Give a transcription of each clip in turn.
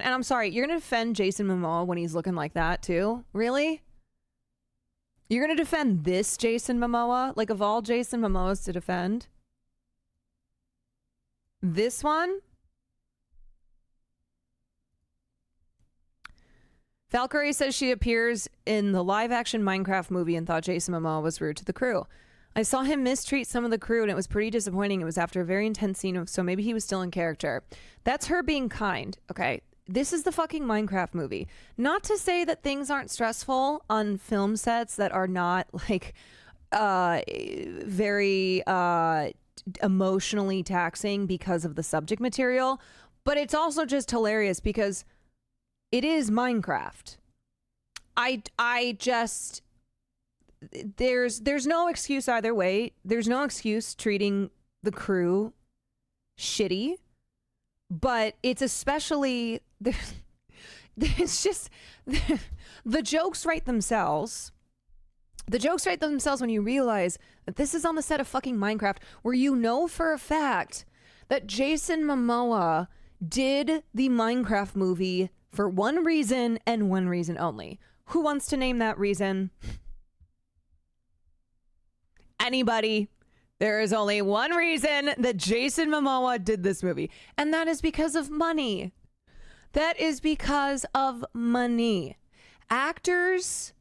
And I'm sorry, you're gonna defend Jason Momoa when he's looking like that too? Really? You're gonna defend this Jason Momoa? Like, of all Jason Momoas to defend? This one? Valkyrie says she appears in the live-action Minecraft movie and thought Jason Momoa was rude to the crew. I saw him mistreat some of the crew and it was pretty disappointing. It was after a very intense scene, so maybe he was still in character. That's her being kind, okay? This is the fucking Minecraft movie. Not to say that things aren't stressful on film sets that are not, like, very emotionally taxing because of the subject material, but it's also just hilarious because it is Minecraft. I just, there's no excuse either way. There's no excuse treating the crew shitty, but it's especially, it's just, the jokes write themselves. The jokes write themselves when you realize that this is on the set of fucking Minecraft, where you know for a fact that Jason Momoa did the Minecraft movie for one reason and one reason only. Who wants to name that reason? Anybody? There is only one reason that Jason Momoa did this movie, and that is because of money. That is because of money. Actors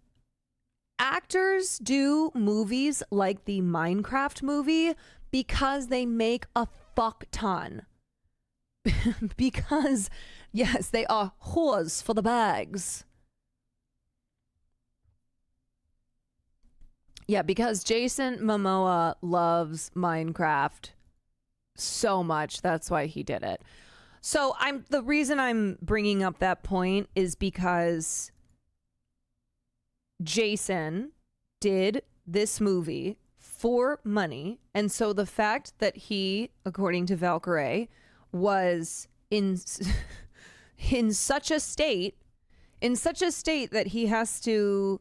do movies like the Minecraft movie because they make a fuck ton. Because, yes, they are whores for the bags. Yeah, because Jason Momoa loves Minecraft so much. That's why he did it. So the reason I'm bringing up that point is because Jason did this movie for money. And so the fact that he, according to Valkyrae, was in such a state that he has to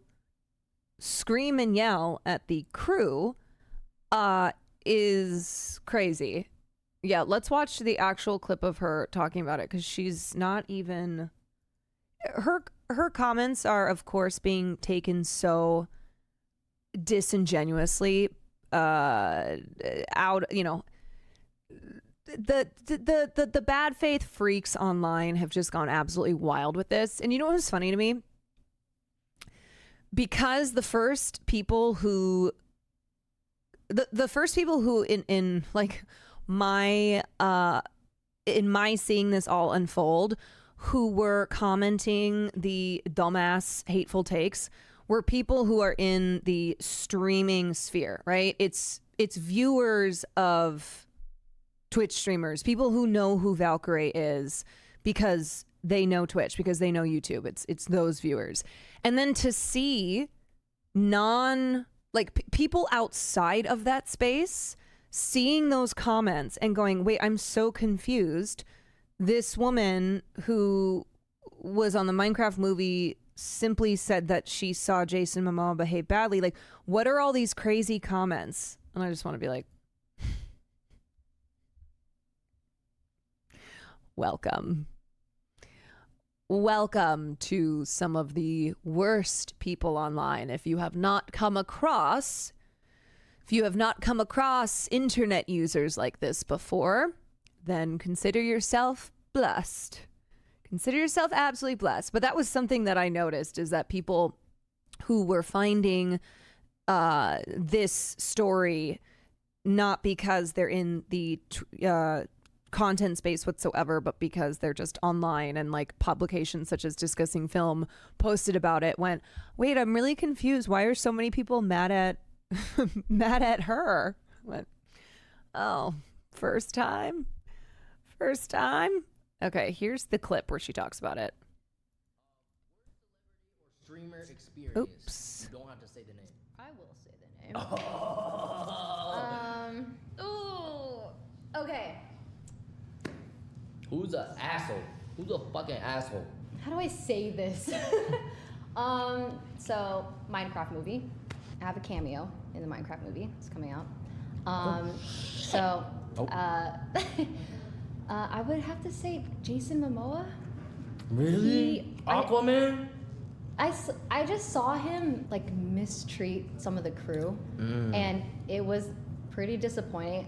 scream and yell at the crew is crazy. Yeah, let's watch the actual clip of her talking about it, because she's not even, her comments are of course being taken so disingenuously out, you know. The bad faith freaks online have just gone absolutely wild with this. And you know what was funny to me? Because the first people who in like my in my seeing this all unfold, who were commenting the dumbass hateful takes, were people who are in the streaming sphere, right? It's viewers of Twitch streamers, people who know who Valkyrae is because they know Twitch, because they know YouTube. It's those viewers. And then to see people outside of that space seeing those comments and going, wait, I'm so confused. This woman who was on the Minecraft movie simply said that she saw Jason Momoa behave badly. Like, what are all these crazy comments? And I just want to be like, welcome. Welcome to some of the worst people online. If you have not come across internet users like this before, then consider yourself blessed. Consider yourself absolutely blessed. But that was something that I noticed, is that people who were finding this story, not because they're in the content space whatsoever, but because they're just online, and like publications such as Discussing Film posted about it, went, wait, I'm really confused. Why are so many people mad at her? Went, oh, first time? Okay, here's the clip where she talks about it. Streamer experience. Oops. You don't have to say the name. I will say the name. Ooh. Okay. Who's an asshole? Who's a fucking asshole? How do I say this? So Minecraft movie. I have a cameo in the Minecraft movie. It's coming out. I would have to say Jason Momoa. Really? Aquaman? I just saw him like mistreat some of the crew, and it was pretty disappointing.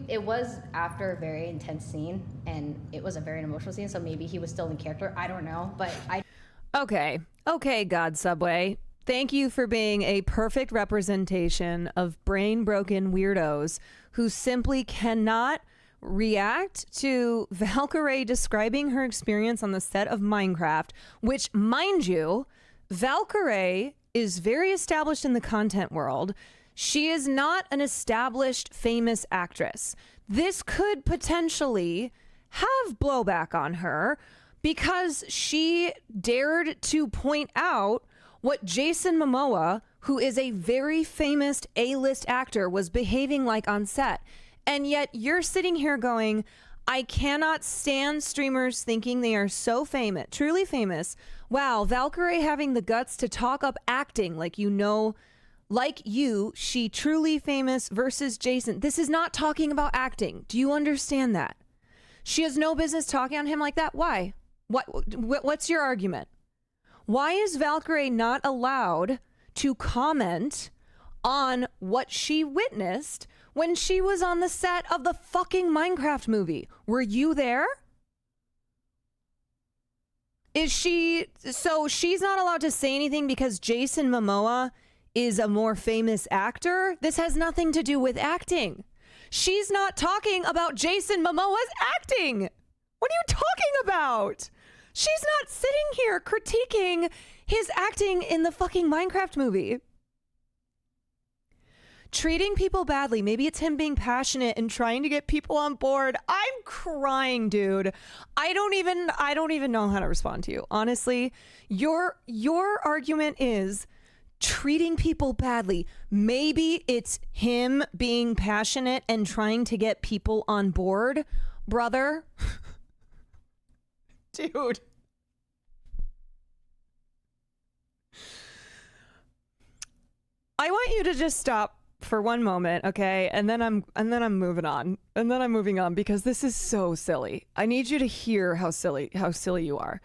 It was after a very intense scene, and it was a very emotional scene, so maybe he was still in character. I don't know, but Okay, God Subway. Thank you for being a perfect representation of brain-broken weirdos who simply cannot react to Valkyrae describing her experience on the set of Minecraft, which, mind you, Valkyrae is very established in the content world. She is not an established famous actress. This could potentially have blowback on her because she dared to point out what Jason Momoa, who is a very famous A-list actor, was behaving like on set. And yet you're sitting here going, I cannot stand streamers thinking they are so famous, truly famous. Wow, Valkyrae having the guts to talk up acting like she truly famous versus Jason. This is not talking about acting. Do you understand that? She has no business talking on him like that. Why? What's your argument? Why is Valkyrae not allowed to comment on what she witnessed when she was on the set of the fucking Minecraft movie? Were you there? So she's not allowed to say anything because Jason Momoa is a more famous actor? This has nothing to do with acting. She's not talking about Jason Momoa's acting. What are you talking about? She's not sitting here critiquing his acting in the fucking Minecraft movie. Treating people badly. Maybe it's him being passionate and trying to get people on board. I'm crying, dude. I don't even know how to respond to you. Honestly, your argument is treating people badly. Maybe it's him being passionate and trying to get people on board, brother. Dude. I want you to just stop for one moment, okay? And then I'm moving on. And then I'm moving on because this is so silly. I need you to hear how silly you are.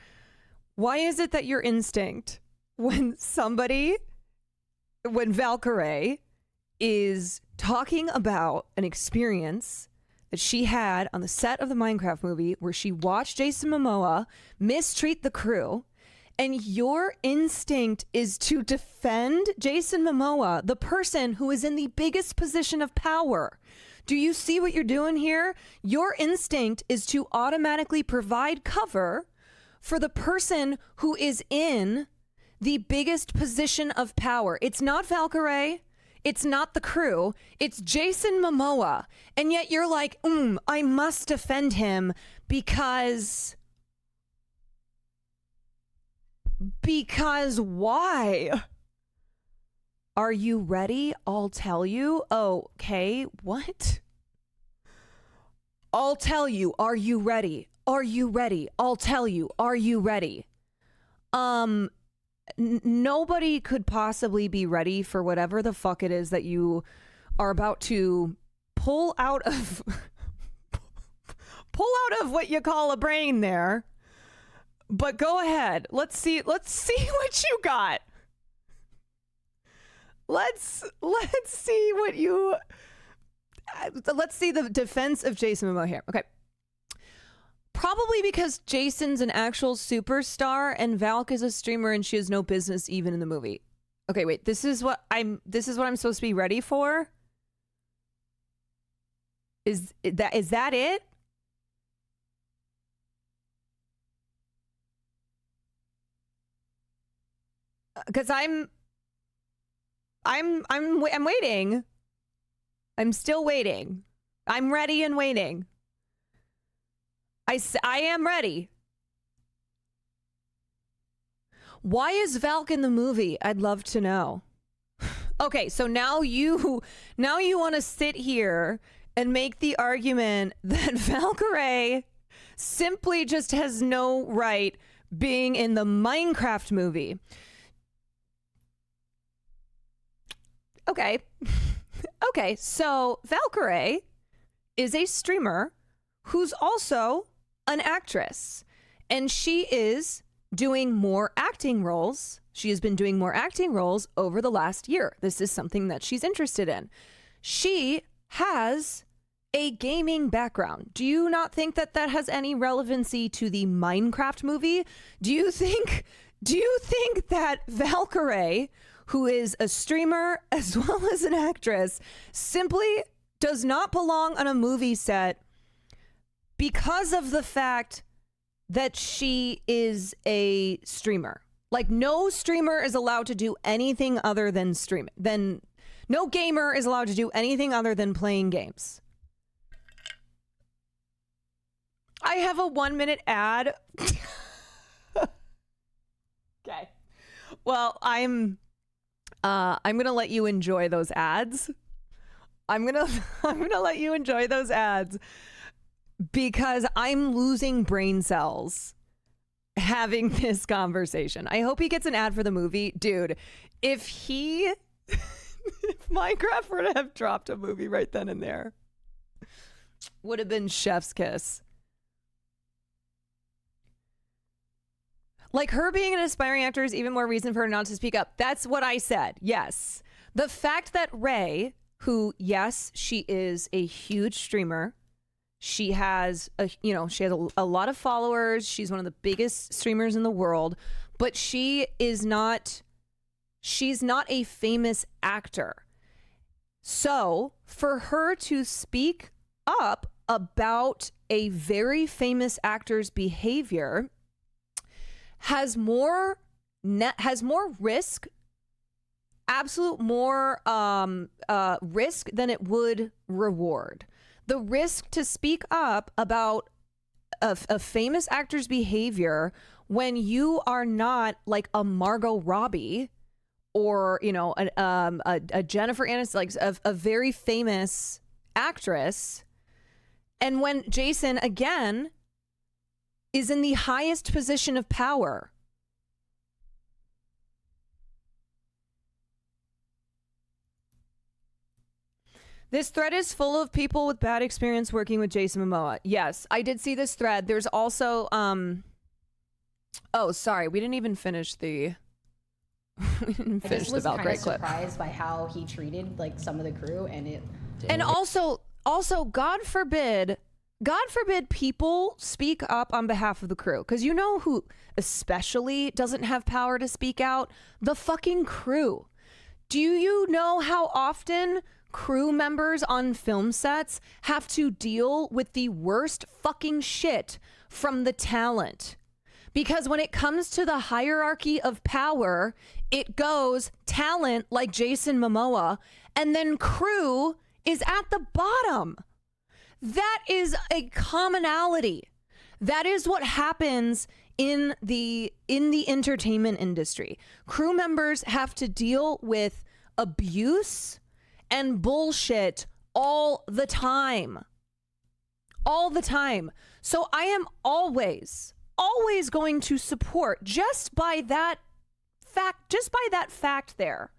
Why is it that your instinct when Valkyrae is talking about an experience that she had on the set of the Minecraft movie where she watched Jason Momoa mistreat the crew, and your instinct is to defend Jason Momoa, the person who is in the biggest position of power? Do you see what you're doing here? Your instinct is to automatically provide cover for the person who is in the biggest position of power. It's not Valkyrae. It's not the crew. It's Jason Momoa. And yet you're like, I must defend him because why? Are you ready? I'll tell you. Okay, what? I'll tell you. Are you ready? Are you ready? I'll tell you. Are you ready? Nobody could possibly be ready for whatever the fuck it is that you are about to pull out of what you call a brain there. But go ahead. Let's see what you got. Let's see the defense of Jason Momoa here. Okay. Probably because Jason's an actual superstar and Valk is a streamer and she has no business even in the movie. Okay, wait. This is what I'm supposed to be ready for? Is that it? Cuz I'm waiting. I'm still waiting. I'm ready and waiting. I am ready. Why is Valk in the movie? I'd love to know. Okay, so now you want to sit here and make the argument that Valkyrae simply just has no right being in the Minecraft movie. Okay. Okay, so Valkyrae is a streamer who's also an actress. And she is doing more acting roles. She has been doing more acting roles over the last year. This is something that she's interested in. She has a gaming background. Do you not think that that has any relevancy to the Minecraft movie? Do you think that Valkyrae, who is a streamer as well as an actress, simply does not belong on a movie set because of the fact that she is a streamer? Like, no streamer is allowed to do anything other than stream. Then no gamer is allowed to do anything other than playing games. I have a 1-minute ad. Okay. Well, I'm gonna let you enjoy those ads. I'm gonna let you enjoy those ads because I'm losing brain cells having this conversation. I hope he gets an ad for the movie. Dude, if Minecraft were to have dropped a movie right then and there, would have been chef's kiss. Like, her being an aspiring actor is even more reason for her not to speak up. That's what I said. Yes. The fact that Ray, who, yes, she is a huge streamer. She has a lot of followers. She's one of the biggest streamers in the world, but she's not a famous actor. So for her to speak up about a very famous actor's behavior has more risk, more risk than it would reward. The risk to speak up about a famous actor's behavior when you are not like a Margot Robbie or, you know, a Jennifer Aniston, like a very famous actress. And when Jason, again, is in the highest position of power. This thread is full of people with bad experience working with Jason Momoa. Yes, I did see this thread. There's also, oh, sorry, we didn't even finish the, we didn't finish the Valkyrae clip. I was surprised by how he treated like some of the crew, and it. And also, God forbid people speak up on behalf of the crew. Because you know who especially doesn't have power to speak out? The fucking crew. Do you know how often crew members on film sets have to deal with the worst fucking shit from the talent? Because when it comes to the hierarchy of power, it goes talent like Jason Momoa, and then crew is at the bottom. That is a commonality. That is what happens in the entertainment industry. Crew members have to deal with abuse and bullshit all the time. All the time. So I am always going to support just by that fact there.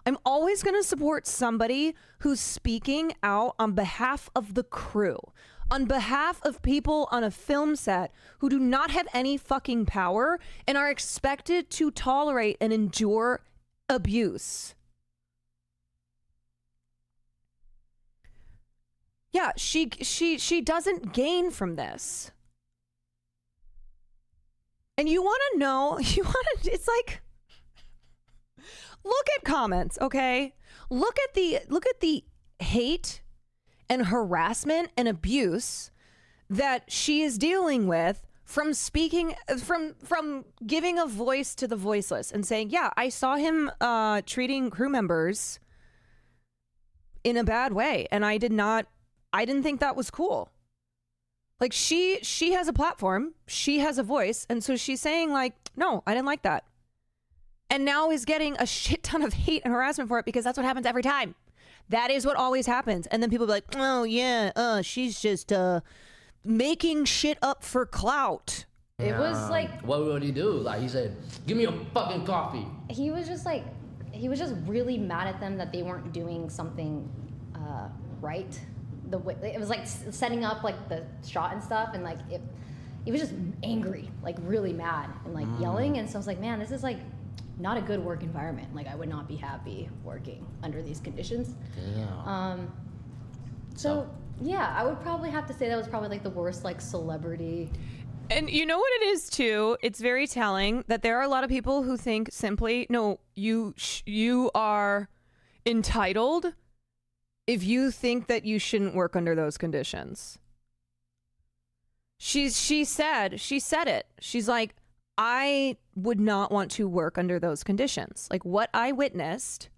I'm always going to support somebody who's speaking out on behalf of the crew, on behalf of people on a film set who do not have any fucking power and are expected to tolerate and endure abuse. Yeah, she doesn't gain from this. And you want to know, it's like, look at comments, okay? Look at the hate and harassment and abuse that she is dealing with from speaking, from giving a voice to the voiceless and saying, yeah, I saw him treating crew members in a bad way, and I didn't think that was cool. Like, she has a platform, she has a voice, and so she's saying, like, no, I didn't like that. And now is getting a shit ton of hate and harassment for it because that's what happens every time. That is what always happens. And then people be like, oh yeah, she's just making shit up for clout. It was like, what would he do? Like, he said, give me a fucking coffee. He was just really mad at them that they weren't doing something right. The way it was like setting up like the shot and stuff, and like he was just angry, like really mad and like yelling. And so I was like, man, this is like not a good work environment. Like I would not be happy working under these conditions. Damn. So yeah, I would probably have to say that was probably like the worst like celebrity. And you know what it is too? It's very telling that there are a lot of people who think simply, no, you are entitled if you think that you shouldn't work under those conditions. She said it. She's like, I would not want to work under those conditions. Like what I witnessed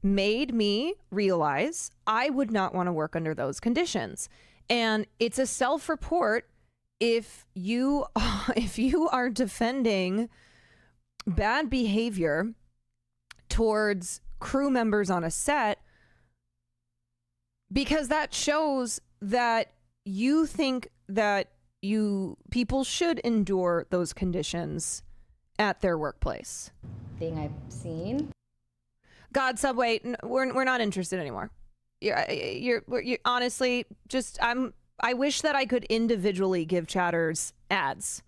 made me realize I would not want to work under those conditions. And it's a self-report if you are defending bad behavior towards crew members on a set, because that shows that you think that people should endure those conditions at their workplace. Thing I've seen. God, Subway, we're not interested anymore. You're honestly just I wish that I could individually give chatters ads.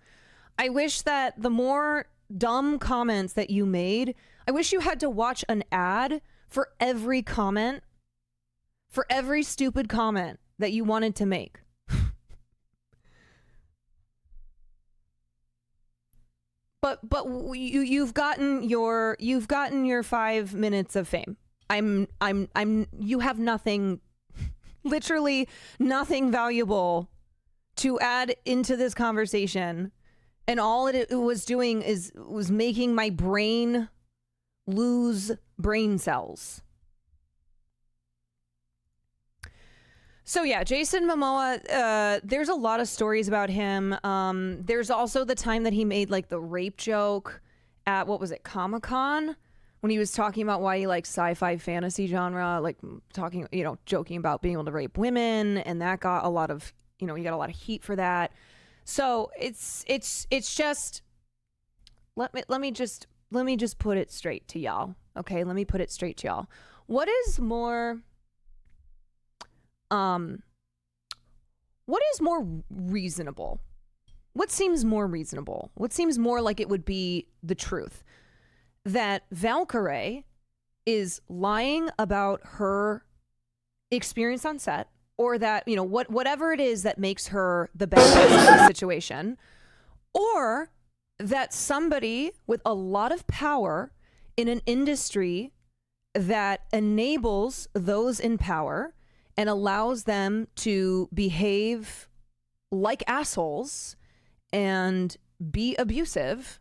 I wish that the more dumb comments that you made, I wish you had to watch an ad for every comment, for every stupid comment that you wanted to make. But you've gotten your 5 minutes of fame. You have nothing, literally nothing valuable to add into this conversation. And all it was doing was making my brain lose brain cells. So yeah, Jason Momoa, there's a lot of stories about him. There's also the time that he made like the rape joke at, what was it, Comic-Con? When he was talking about why he likes sci-fi fantasy genre, like talking, joking about being able to rape women, and that got a lot of, he got a lot of heat for that. So it's just, let me just put it straight to y'all. Okay, let me put it straight to y'all. What is more reasonable? What seems more reasonable? What seems more like it would be the truth? That Valkyrae is lying about her experience on set, or that, whatever it is that makes her the best in the situation, or that somebody with a lot of power in an industry that enables those in power and allows them to behave like assholes and be abusive,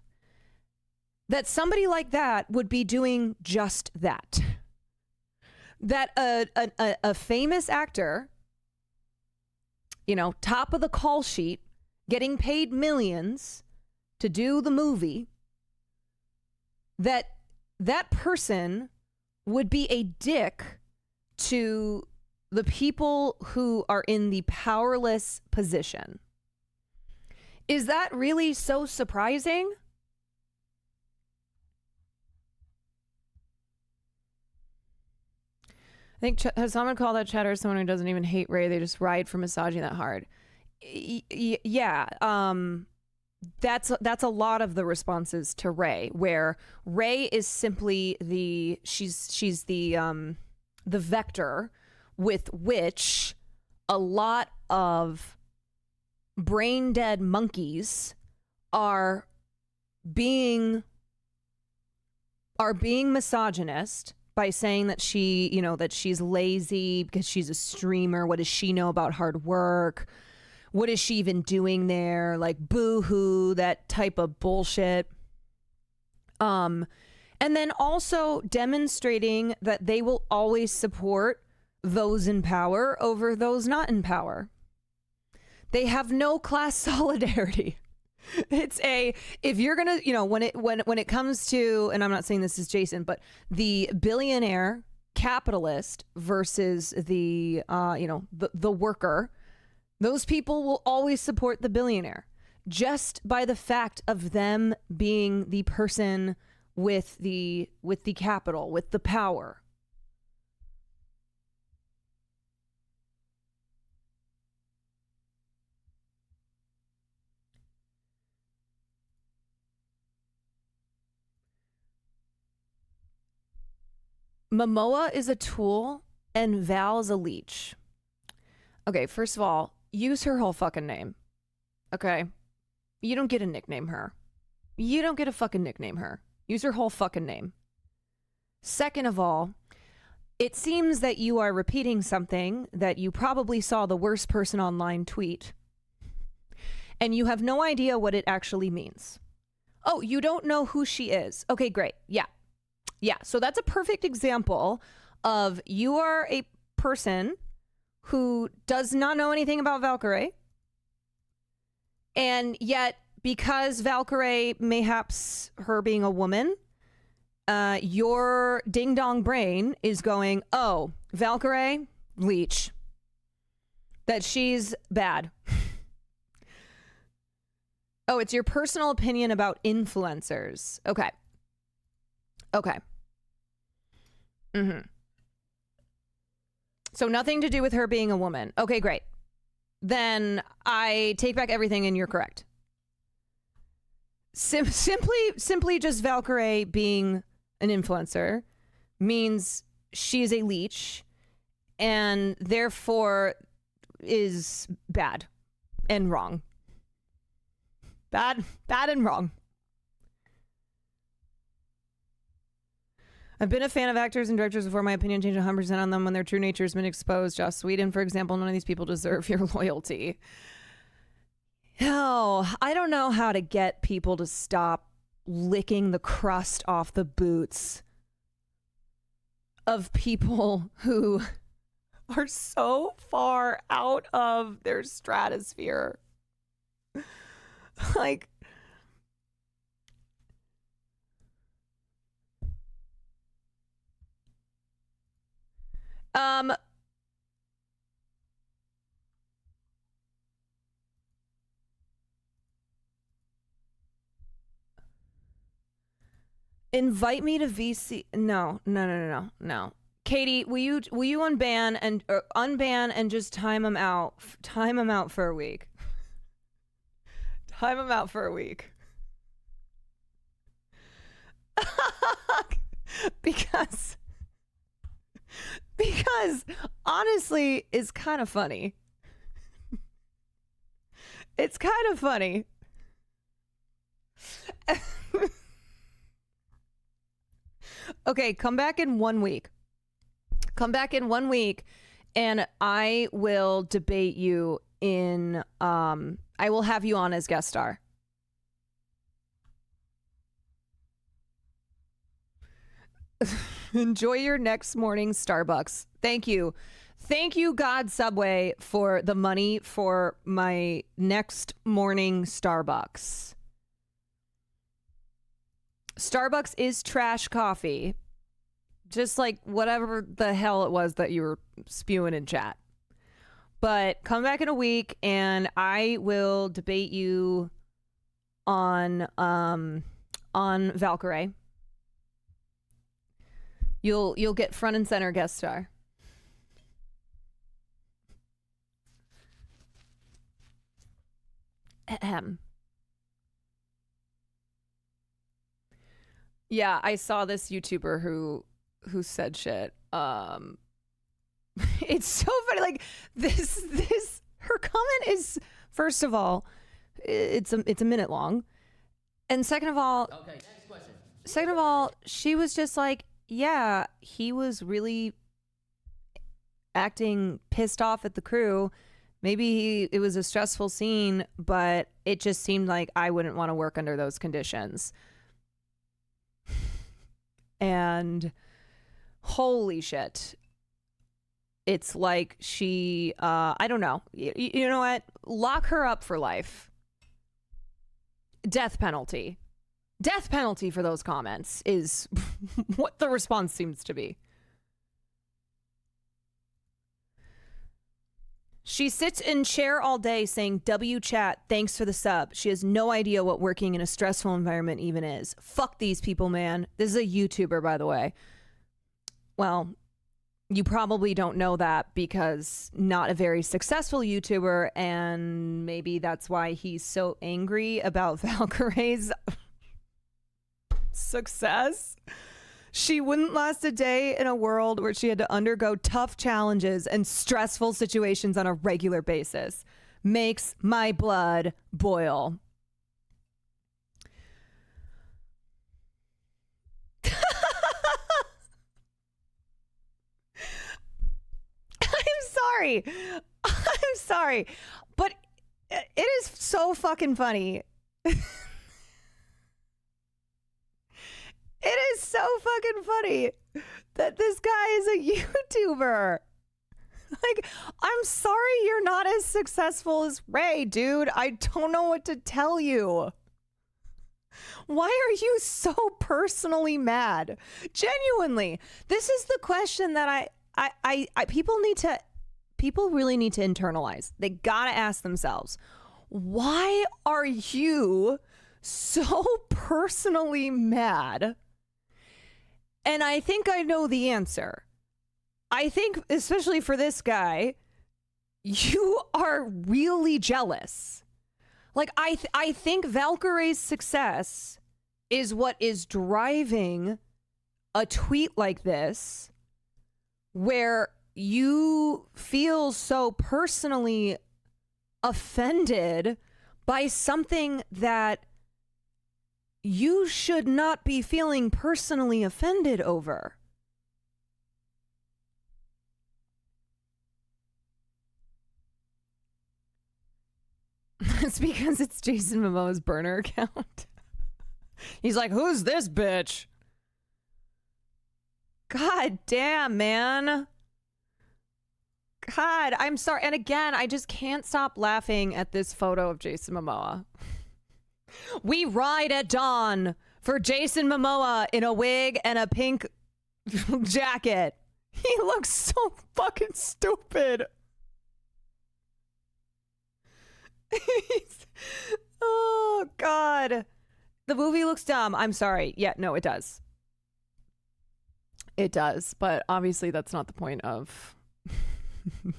that somebody like that would be doing just that. That a famous actor, top of the call sheet, getting paid millions to do the movie, that person would be a dick to the people who are in the powerless position. Is that really so surprising? I think has someone called that chatter someone who doesn't even hate Ray, they just ride for massaging that hard. Yeah, that's a lot of the responses to Ray, where Ray is simply she's the vector with which a lot of brain dead monkeys are being misogynist by saying that that she's lazy because she's a streamer. What does she know about hard work? What is she even doing there? Like, boo-hoo, that type of bullshit. And then also demonstrating that they will always support those in power over those not in power. They have no class solidarity. It's if you're gonna, when it comes to, and I'm not saying this is Jason, but the billionaire capitalist versus the the worker, those people will always support the billionaire just by the fact of them being the person with the capital, with the power. Momoa is a tool and Val's a leech. Okay, first of all, use her whole fucking name. Okay? You don't get to nickname her. You don't get to fucking nickname her. Use her whole fucking name. Second of all, it seems that you are repeating something that you probably saw the worst person online tweet. And you have no idea what it actually means. Oh, you don't know who she is. Okay, great. Yeah. Yeah. So that's a perfect example of you are a person who does not know anything about Valkyrae. And yet, because Valkyrae, mayhaps her being a woman, your ding dong brain is going, oh, Valkyrae, leech. That she's bad. Oh, it's your personal opinion about influencers. Okay. Okay. Mm-hmm. So nothing to do with her being a woman. Okay, great. Then I take back everything and you're correct. Simply just Valkyrae being an influencer means she is a leech and therefore is bad and wrong. Bad and wrong. I've been a fan of actors and directors before. My opinion changed 100% on them when their true nature has been exposed. Joss Sweden, for example, none of these people deserve your loyalty. Oh, I don't know how to get people to stop licking the crust off the boots of people who are so far out of their stratosphere. Like, invite me to VC. No. Katie, will you unban and just time them out? Time them out for a week. Time them out for a week. because honestly, it's kind of funny. It's kind of funny. Okay, come back in 1 week. Come back in 1 week and I will debate you in I will have you on as guest star. Enjoy your next morning Starbucks. Thank you. Thank you, God Subway, for the money for my next morning Starbucks. Starbucks is trash coffee. Just like whatever the hell it was that you were spewing in chat. But come back in a week and I will debate you on Valkyrae. You'll get front and center guest star. Ahem. Yeah, I saw this YouTuber who said shit. It's so funny. Like this her comment is, first of all, it's a minute long. And second of all, Okay, next question. Second of all, she was just like, yeah, he was really acting pissed off at the crew. Maybe it was a stressful scene, but it just seemed like I wouldn't want to work under those conditions. And holy shit. It's like she, I don't know. You know what? Lock her up for life. Death penalty. Death penalty for those comments is what the response seems to be. She sits in chair all day saying, W chat, thanks for the sub. She has no idea what working in a stressful environment even is. Fuck these people, man. This is a YouTuber, by the way. Well, you probably don't know that because not a very successful YouTuber, and maybe that's why he's so angry about Valkyrae's success. She wouldn't last a day in a world where she had to undergo tough challenges and stressful situations on a regular basis. Makes my blood boil. Sorry. I'm sorry. But it is so fucking funny. It is so fucking funny that this guy is a YouTuber. Like, I'm sorry you're not as successful as Ray, dude. I don't know what to tell you. Why are you so personally mad? Genuinely, this is the question that people really need to internalize. They gotta ask themselves, why are you so personally mad? And I think I know the answer. I think, especially for this guy, you are really jealous. Like, I think Valkyrae's success is what is driving a tweet like this, where you feel so personally offended by something that you should not be feeling personally offended over. It's because it's Jason Momoa's burner account. He's like, who's this bitch? God damn, man. God, I'm sorry. And again, I just can't stop laughing at this photo of Jason Momoa. We ride at dawn for Jason Momoa in a wig and a pink jacket. He looks so fucking stupid. Oh, God. The movie looks dumb. I'm sorry. Yeah, no, it does. It does. But obviously that's not the point of...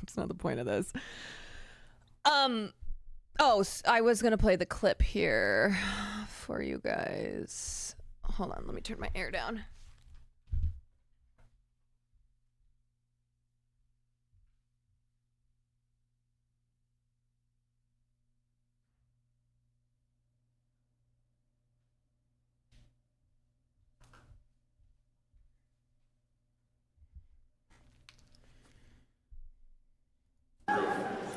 It's not the point of this. Oh, I was going to play the clip here for you guys. Hold on. Let me turn my air down.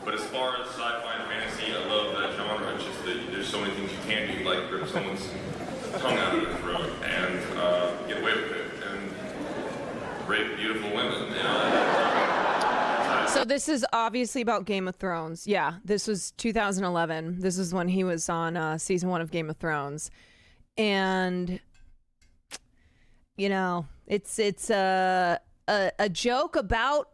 But as far as sci-fi and fantasy, I love that genre. It's just that there's so many things you can do, like rip someone's tongue out of their throat and get away with it and rape beautiful women. So this is obviously about Game of Thrones. Yeah, this was 2011. This is when he was on season 1 of Game of Thrones, and you know, it's a joke about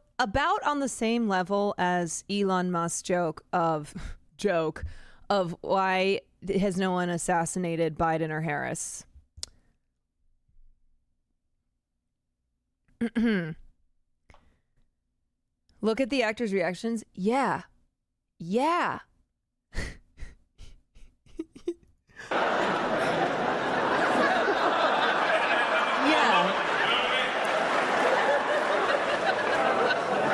on the same level as Elon Musk's joke of why has no one assassinated Biden or Harris. Look at the actors' reactions. Yeah. Yeah. Yeah.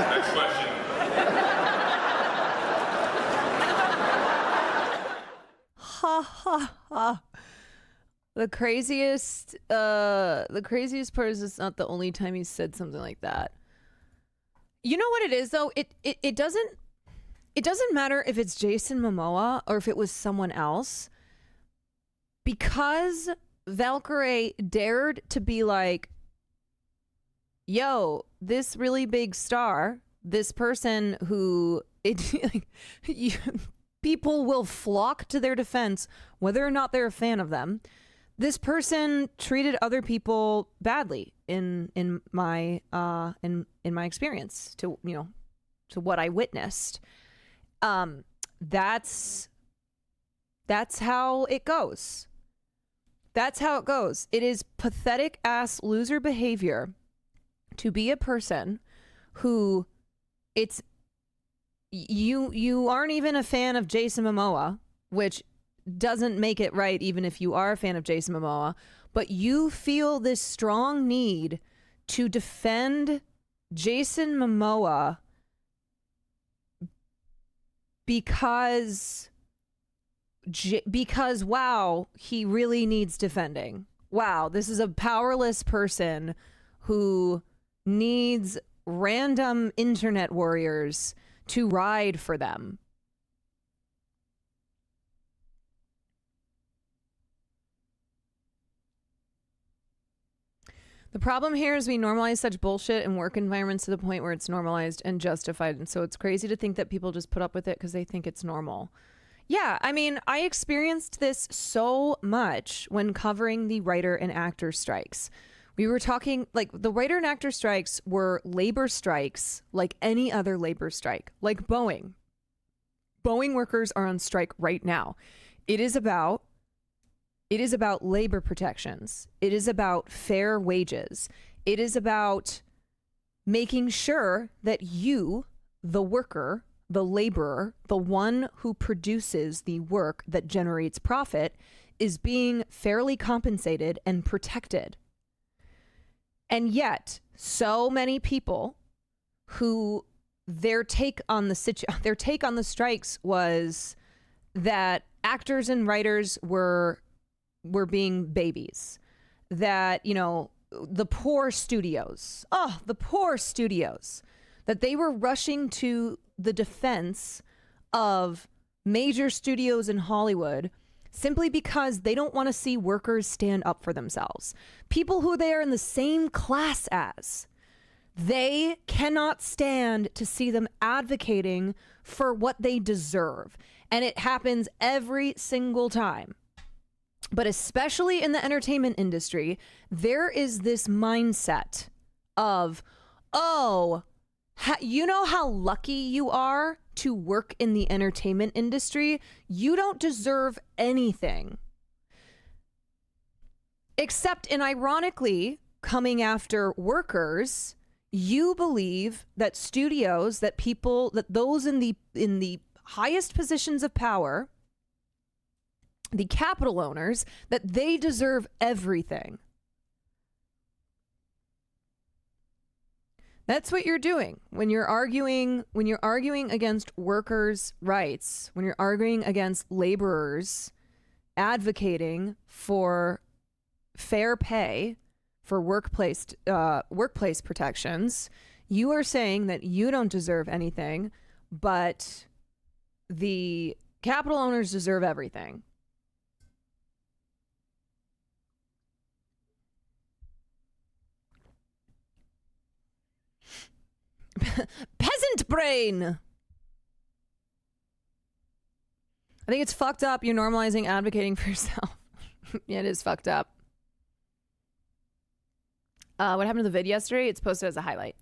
Next question. Ha ha ha. The craziest part is it's not the only time he said something like that. You know what it is though? It doesn't matter if it's Jason Momoa or if it was someone else, because Valkyrae dared to be like, yo, this really big star, this person who people will flock to their defense whether or not they're a fan of them. This person treated other people badly in my experience, to what I witnessed. That's how it goes. That's how it goes. It is pathetic ass loser behavior to be a person who you aren't even a fan of Jason Momoa, which doesn't make it right even if you are a fan of Jason Momoa, but you feel this strong need to defend Jason Momoa because wow, he really needs defending. Wow, this is a powerless person who needs random internet warriors to ride for them. The problem here is we normalize such bullshit in work environments to the point where it's normalized and justified. And so it's crazy to think that people just put up with it because they think it's normal. Yeah, I mean, I experienced this so much when covering the writer and actor strikes. We were talking, like, the writer and actor strikes were labor strikes like any other labor strike, like Boeing. Boeing workers are on strike right now. It is about labor protections. It is about fair wages. It is about making sure that you, the worker, the laborer, the one who produces the work that generates profit, is being fairly compensated and protected. And yet, so many people who their take on the strikes was that actors and writers were being babies, that, you know, the poor studios, that they were rushing to the defense of major studios in Hollywood simply because they don't want to see workers stand up for themselves. People who they are in the same class as, they cannot stand to see them advocating for what they deserve. And it happens every single time. But especially in the entertainment industry, there is this mindset of, you know how lucky you are to work in the entertainment industry? You don't deserve anything. Except, and ironically, coming after workers, you believe that studios, that people, that those in the highest positions of power, the capital owners, that they deserve everything. That's what you're doing when you're arguing against workers' rights, when you're arguing against laborers, advocating for fair pay, for workplace protections. You are saying that you don't deserve anything, but the capital owners deserve everything. Peasant brain. I think it's fucked up. You're normalizing advocating for yourself. Yeah, it is fucked up. What happened to the vid yesterday? It's posted as a highlight.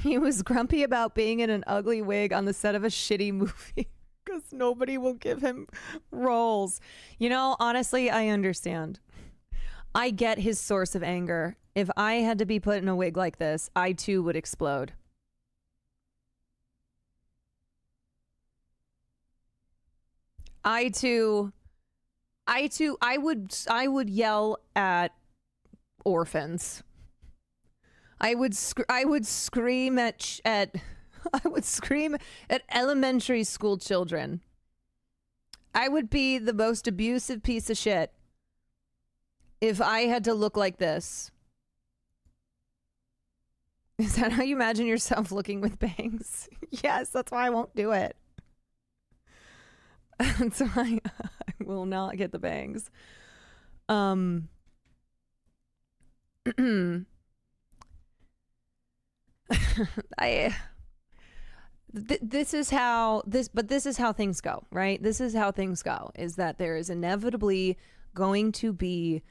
He was grumpy about being in an ugly wig on the set of a shitty movie because nobody will give him roles. You know, honestly, I understand. I get his source of anger. If I had to be put in a wig like this, I too would explode. I would yell at orphans. I would scream at elementary school children. I would be the most abusive piece of shit if I had to look like this. Is that how you imagine yourself looking with bangs? Yes, that's why I won't do it. That's why I will not get the bangs. This is how things go, right? This is how things go, is that there is inevitably going to be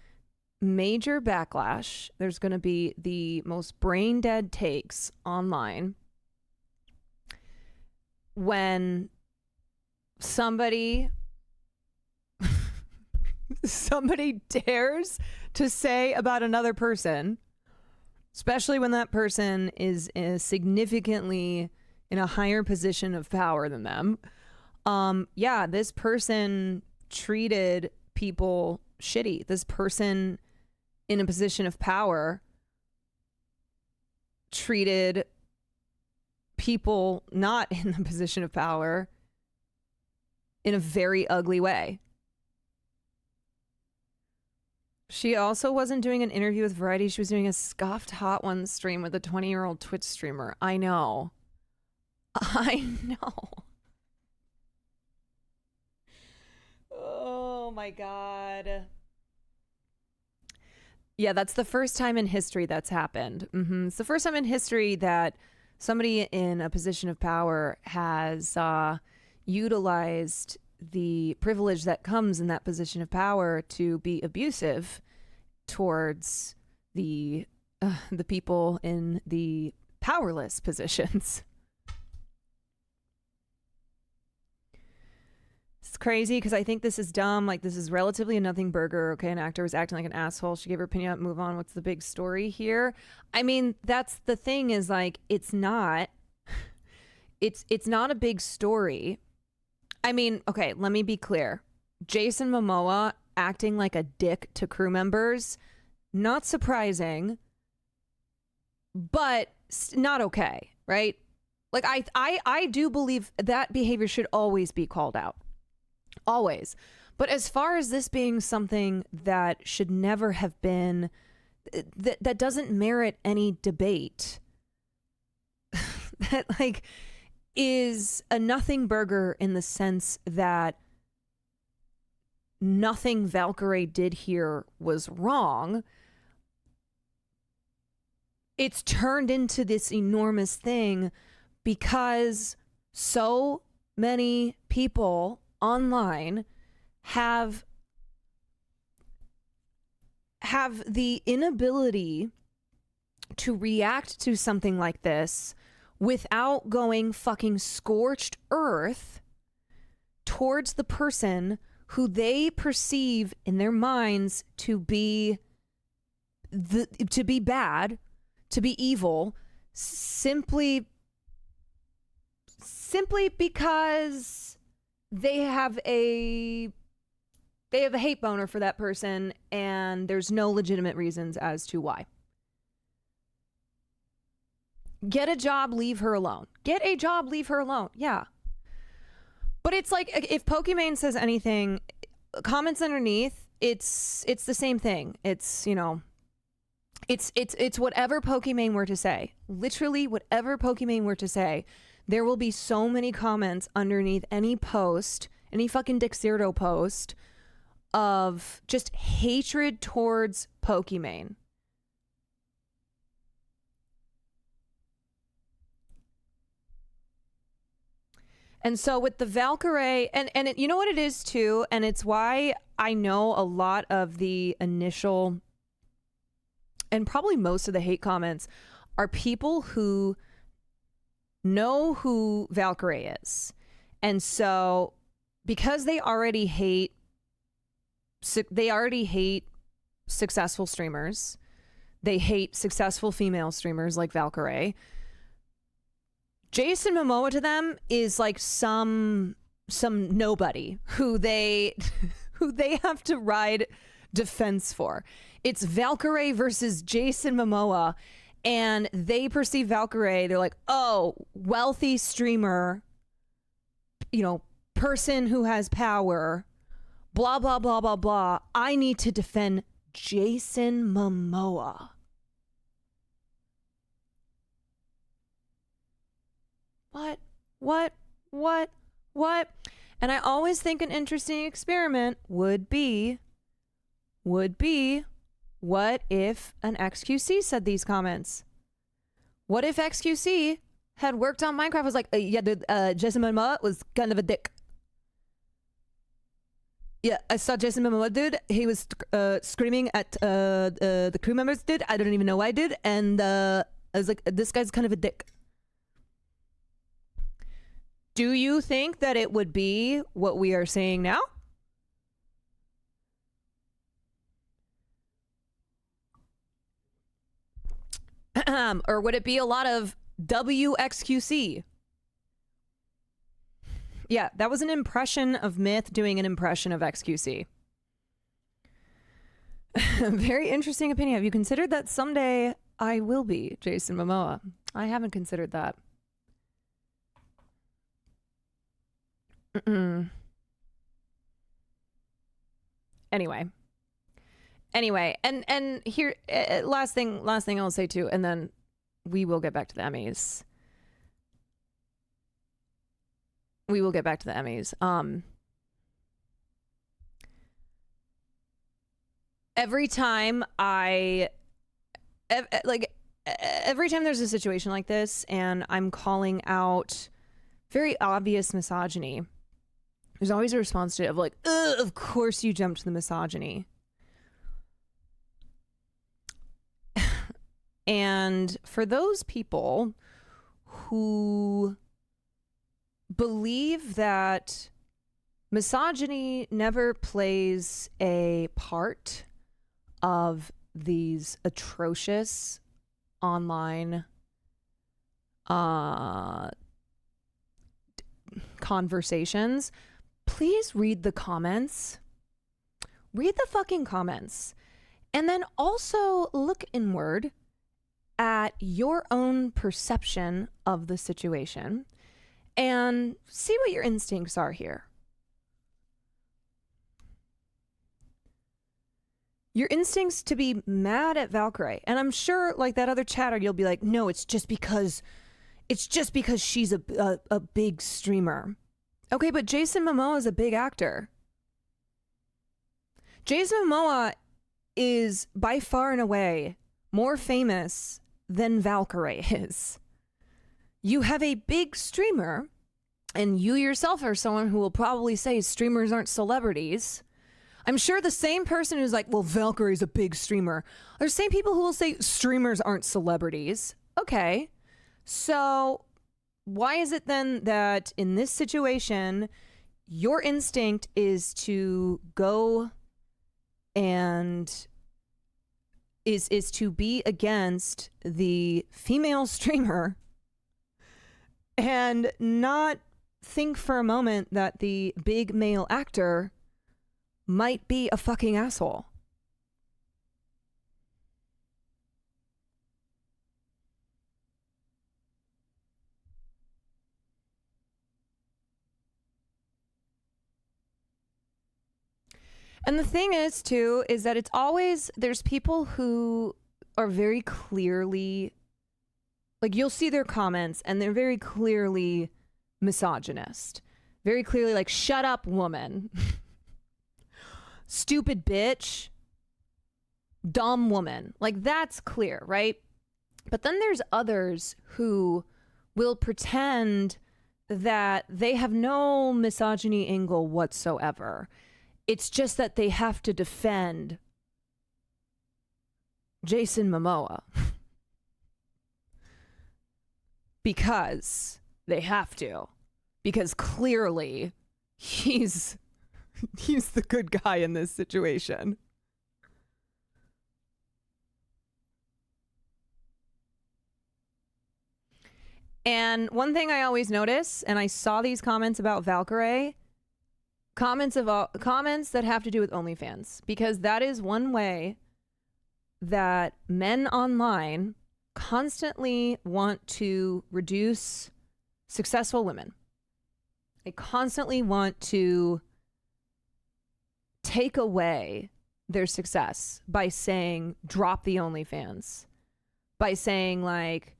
major backlash. There's going to be the most brain dead takes online when somebody dares to say about another person, especially when that person is significantly in a higher position of power than them. This person treated people shitty. This person in a position of power treated people not in the position of power in a very ugly way. She also wasn't doing an interview with Variety. She was doing a Scoffed Hot Ones stream with a 20-year-old Twitch streamer. I know. Oh my God. Yeah, that's the first time in history that's happened. It's the first time in history that somebody in a position of power has utilized the privilege that comes in that position of power to be abusive towards the people in the powerless positions. It's crazy because I think this is dumb. Like, this is relatively a nothing burger. Okay, an actor was acting like an asshole. She gave her opinion. Move on. What's the big story here? I mean, that's the thing, is like, it's not a big story. I mean, okay, let me be clear. Jason Momoa acting like a dick to crew members, not surprising, but not okay, right? Like, I do believe that behavior should always be called out. Always. But as far as this being something that should never have been, that doesn't merit any debate, that like is a nothing burger in the sense that nothing Valkyrae did here was wrong. It's turned into this enormous thing because so many people online have the inability to react to something like this without going fucking scorched earth towards the person who they perceive in their minds to be bad, to be evil, simply because they have a hate boner for that person and there's no legitimate reasons as to why. Get a job, leave her alone. Get a job, leave her alone. Yeah. But it's like, if Pokimane says anything, comments underneath, it's the same thing. It's, you know, it's whatever Pokimane were to say. Literally whatever Pokimane were to say. There will be so many comments underneath any post, any fucking Dixirdo post, of just hatred towards Pokimane. And so with the Valkyrae, and you know what it is too, and it's why I know a lot of the initial and probably most of the hate comments are people who know who Valkyrae is. And so because they already hate successful streamers, they hate successful female streamers like Valkyrae, Jason Momoa to them is like some nobody who they have to ride defense for. It's Valkyrae versus Jason Momoa, and they perceive Valkyrae, they're like, oh, wealthy streamer, you know, person who has power, blah, blah, blah, blah, blah. I need to defend Jason Momoa. What? And I always think an interesting experiment would be, what if an XQC said these comments? What if XQC had worked on Minecraft, was like, yeah, dude, Jason Momoa was kind of a dick. Yeah, I saw Jason Momoa, dude. He was screaming at the crew members, dude. I don't even know why, dude. And I was like, this guy's kind of a dick. Do you think that it would be what we are saying now? Or would it be a lot of WXQC? Yeah, that was an impression of Myth doing an impression of XQC. Very interesting opinion. Have you considered that someday I will be Jason Momoa? I haven't considered that. Anyway, and here, last thing I'll say too, and then we will get back to the Emmys. Every time there's a situation like this and I'm calling out very obvious misogyny, there's always a response to it of like, ugh, of course you jumped to the misogyny. And for those people who believe that misogyny never plays a part of these atrocious online conversations, please read the comments. Read the fucking comments. And then also look inward at your own perception of the situation and see what your instincts are here. Your instincts to be mad at Valkyrae. And I'm sure like that other chatter, you'll be like, no, it's just because she's a big streamer. Okay, but Jason Momoa is a big actor. Jason Momoa is by far and away more famous than Valkyrae is. You have a big streamer, and you yourself are someone who will probably say streamers aren't celebrities. I'm sure the same person who's like, well, Valkyrie's a big streamer, are the same people who will say streamers aren't celebrities. Okay, so why is it then that in this situation, your instinct is to go and is to be against the female streamer and not think for a moment that the big male actor might be a fucking asshole? And the thing is, too, is that it's always, there's people who are very clearly, like, you'll see their comments and they're very clearly misogynist. Very clearly like, shut up, woman. Stupid bitch. Dumb woman. Like, that's clear, right? But then there's others who will pretend that they have no misogyny angle whatsoever. It's just that they have to defend Jason Momoa because they have to. Because clearly he's the good guy in this situation. And one thing I always notice, and I saw these comments about Valkyrae, comments that have to do with OnlyFans, because that is one way that men online constantly want to reduce successful women. They constantly want to take away their success by saying, drop the OnlyFans, by saying like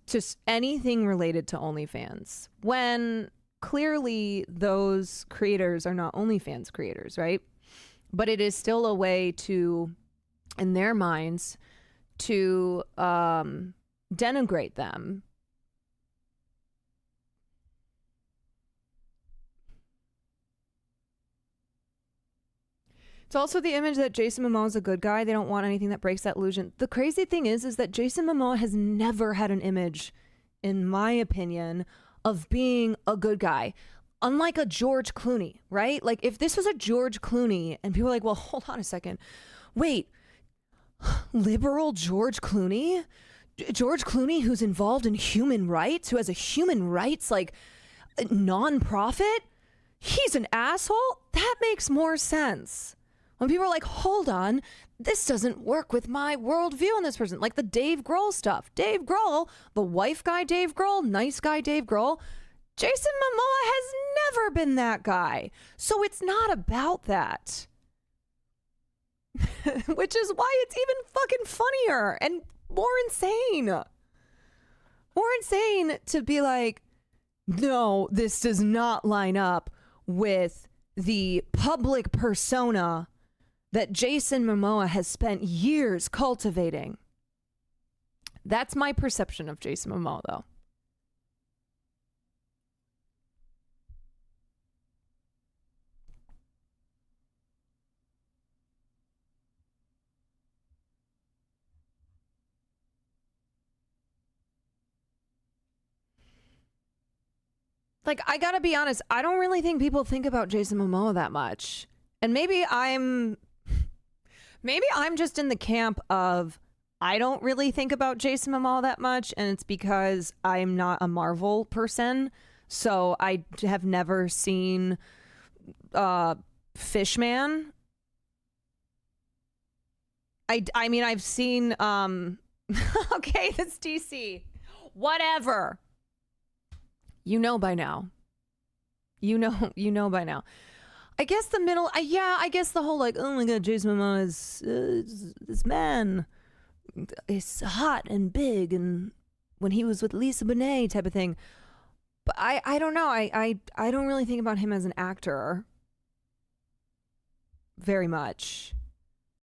just anything related to OnlyFans, when clearly those creators are not OnlyFans creators, right? But it is still a way to, in their minds, to denigrate them. It's also the image that Jason Momoa is a good guy. They don't want anything that breaks that illusion. The crazy thing is that Jason Momoa has never had an image, in my opinion, of being a good guy. Unlike a George Clooney, right? Like, if this was a George Clooney and people are like, well, hold on a second. Wait, liberal George Clooney? George Clooney who's involved in human rights, who has a human rights, like, nonprofit? He's an asshole? That makes more sense. When people are like, hold on, this doesn't work with my worldview on this person. Like the Dave Grohl stuff. Dave Grohl, the wife guy Dave Grohl, nice guy Dave Grohl. Jason Momoa has never been that guy. So it's not about that. Which is why it's even fucking funnier and more insane. More insane to be like, no, this does not line up with the public persona that Jason Momoa has spent years cultivating. That's my perception of Jason Momoa, though. Like, I gotta be honest, I don't really think people think about Jason Momoa that much. And maybe I'm just in the camp of I don't really think about Jason Momoa that much, and it's because I'm not a Marvel person. So I have never seen Fishman. I mean, I've seen okay, that's DC. Whatever. You know by now. You know by now. I guess the middle, I guess the whole like, oh my God, Jason Momoa is this man is hot and big, and when he was with Lisa Bonet type of thing. But I don't know. I don't really think about him as an actor very much.